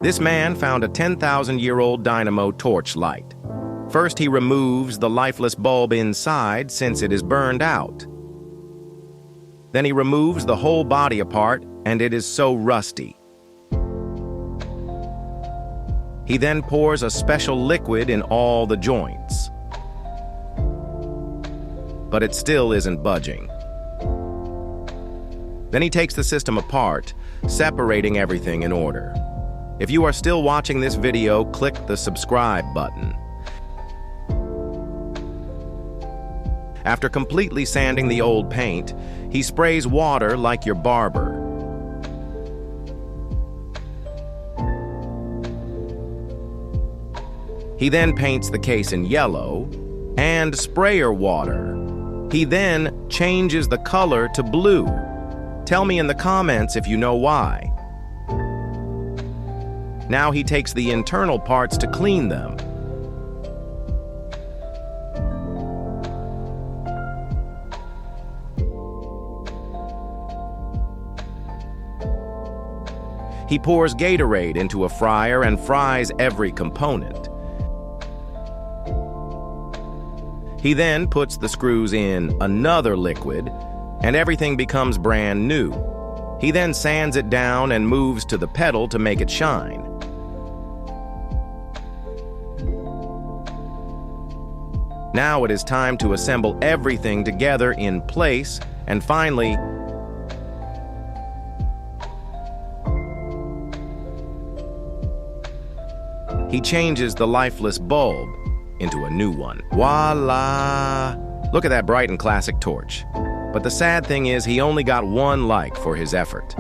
This man found a 10,000-year-old dynamo torch light. First, he removes the lifeless bulb inside since it is burned out. Then he removes the whole body apart, and it is so rusty. He then pours a special liquid in all the joints. But it still isn't budging. Then he takes the system apart, separating everything in order. If you are still watching this video, click the subscribe button. After completely sanding the old paint, he sprays water like your barber. He then paints the case in yellow and sprayer water. He then changes the color to blue. Tell me in the comments if you know why. Now he takes the internal parts to clean them. He pours Gatorade into a fryer and fries every component. He then puts the screws in another liquid, and everything becomes brand new. He then sands it down and moves to the pedal to make it shine. Now it is time to assemble everything together in place, and finally, he changes the lifeless bulb into a new one. Voila! Look at that bright and classic torch. But the sad thing is he only got one like for his effort.